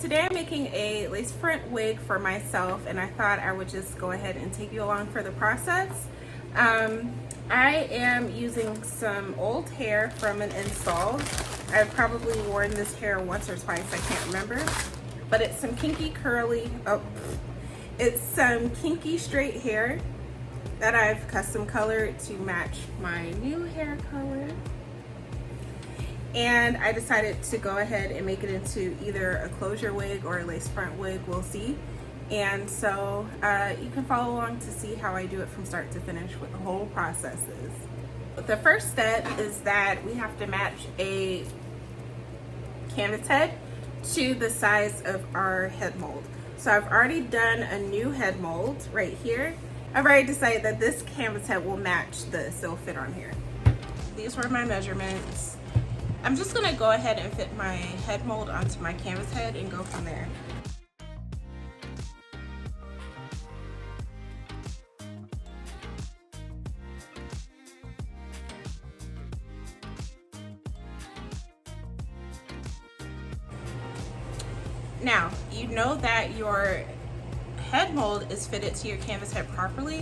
Today I'm making a lace front wig for myself, and I thought I would just go ahead and take you along for the process. I am using some old hair from an install. I've probably worn this hair once or twice, I can't remember. But it's some kinky it's some kinky straight hair that I've custom colored to match my new hair color. And I decided to go ahead and make it into either a closure wig or a lace front wig, we'll see. And so you can follow along to see how I do it from start to finish, what the whole process is. But the first step is that we have to match a canvas head to the size of our head mold. So I've already done a new head mold right here. I've already decided that this canvas head will match this, it'll fit on here. These were my measurements. I'm just gonna go ahead and fit my head mold onto my canvas head and go from there. Now, you know that your head mold is fitted to your canvas head properly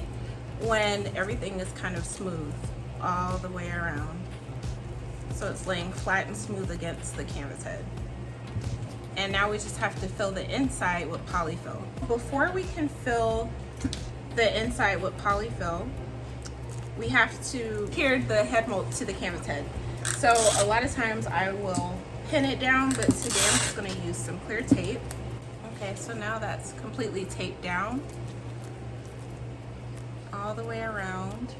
when everything is kind of smooth all the way around. So it's laying flat and smooth against the canvas head. And now we just have to fill the inside with polyfill. Before we can fill the inside with polyfill, we have to adhere the head mold to the canvas head. So a lot of times I will pin it down, but today I'm just gonna use some clear tape. Okay, so now that's completely taped down all the way around.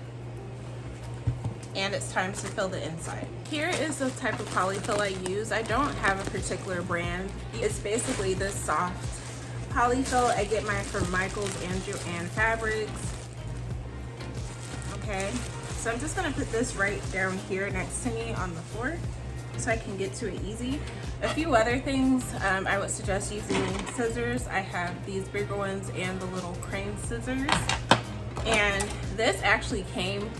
And it's time to fill the inside. Here is the type of polyfill I use. I don't have a particular brand. It's basically this soft polyfill. I get mine from Michaels and Joanne Fabrics. Okay, so I'm just gonna put this right down here next to me on the floor so I can get to it easy. A few other things, I would suggest using scissors. I have these bigger ones and the little crane scissors. And this actually came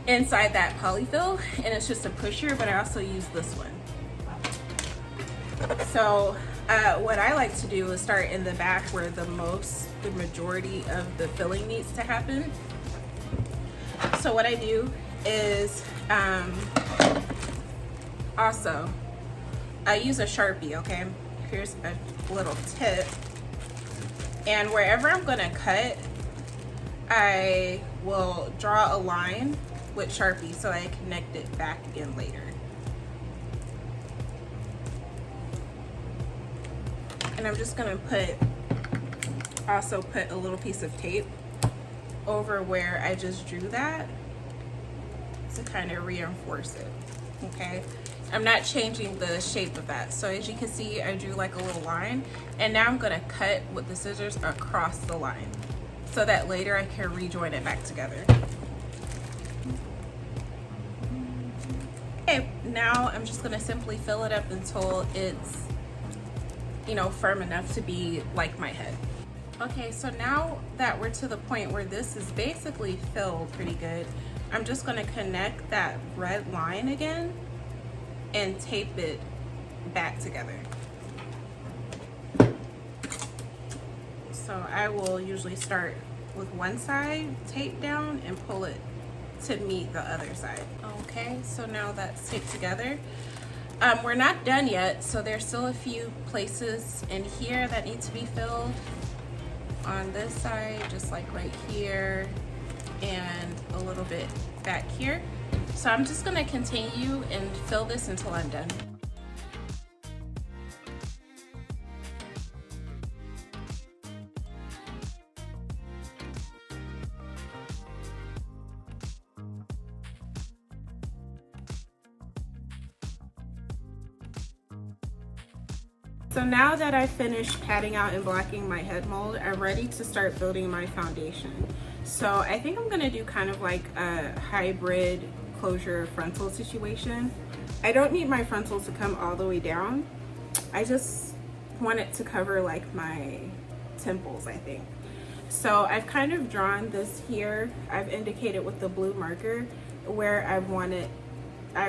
inside that polyfill, and it's just a pusher, but I also use this one. So what I like to do is start in the back where the majority of the filling needs to happen. So what I do is also I use a Sharpie, okay? Here's a little tip, and wherever I'm gonna cut, I will draw a line with Sharpie so I connect it back again later. And I'm just gonna also put a little piece of tape over where I just drew that to kind of reinforce it, okay? I'm not changing the shape of that. So as you can see, I drew like a little line, and now I'm gonna cut with the scissors across the line so that later I can rejoin it back together. Okay, now I'm just gonna simply fill it up until it's, you know, firm enough to be like my head. Okay, so now that we're to the point where this is basically filled pretty good, I'm just gonna connect that red line again and tape it back together. So I will usually start with one side taped down and pull it to meet the other side. Okay, so now that's taped together. We're not done yet, so there's still a few places in here that need to be filled. On this side, just like right here, and a little bit back here. So I'm just gonna continue and fill this until I'm done. So now that I've finished patting out and blocking my head mold, I'm ready to start building my foundation. So I think I'm gonna do kind of like a hybrid closure frontal situation. I don't need my frontal to come all the way down. I just want it to cover like my temples, I think. So I've kind of drawn this here. I've indicated with the blue marker where I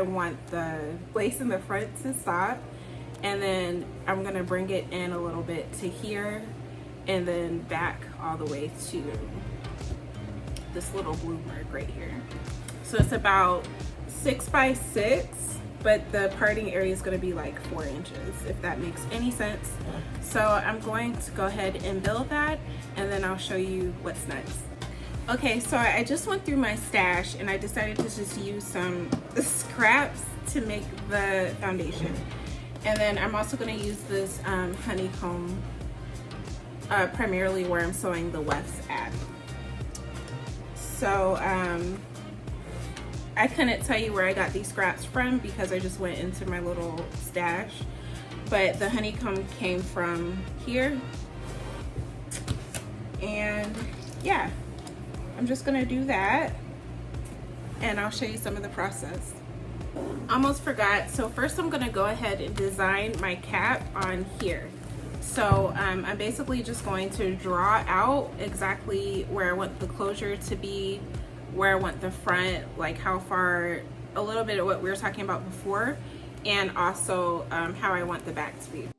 want the lace in the front to stop, and then I'm gonna bring it in a little bit to here, and then back all the way to this little blue mark right here. So it's about 6 by 6, but the parting area is going to be like 4 inches, if that makes any sense. So I'm going to go ahead and build that, and then I'll show you what's next. Okay, so I just went through my stash and I decided to just use some scraps to make the foundation. And then I'm also going to use this honeycomb primarily where I'm sewing the wefts at. So I couldn't tell you where I got these scraps from because I just went into my little stash, but the honeycomb came from here. And yeah, I'm just gonna do that and I'll show you some of the process. Almost forgot, so first I'm gonna go ahead and design my cap on here. So I'm basically just going to draw out exactly where I want the closure to be, where I want the front, like how far, a little bit of what we were talking about before, and also how I want the back to be.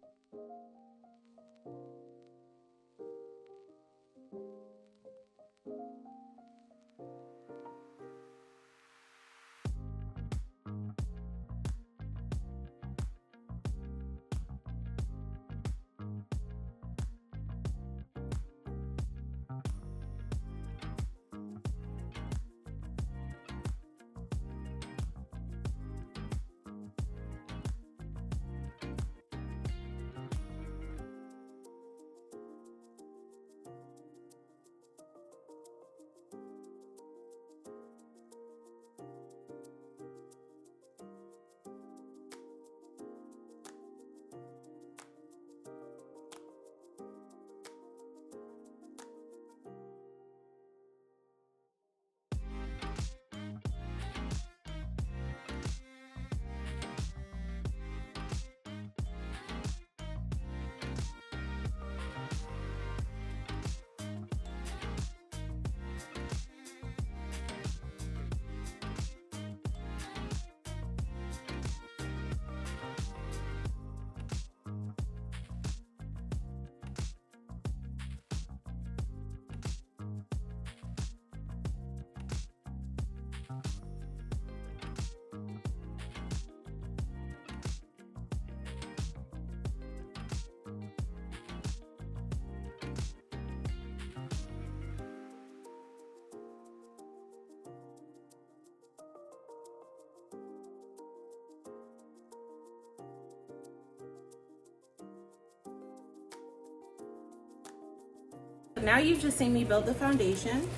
Now you've just seen me build the foundation,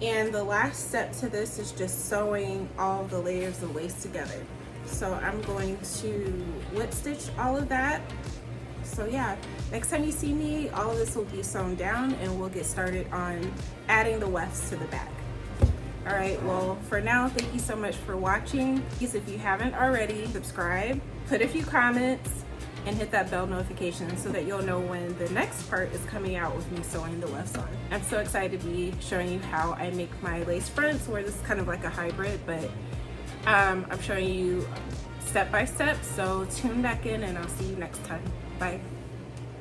and the last step to this is just sewing all the layers of lace together. So I'm going to whip stitch all of that. So yeah, next time you see me, all of this will be sewn down and we'll get started on adding the wefts to the back. All right, well, for now, thank you so much for watching. Please, if you haven't already, subscribe, put a few comments, and hit that bell notification so that you'll know when the next part is coming out with me sewing the wefts on. I'm so excited to be showing you how I make my lace fronts, where this is kind of like a hybrid, but I'm showing you step by step. So tune back in and I'll see you next time. Bye.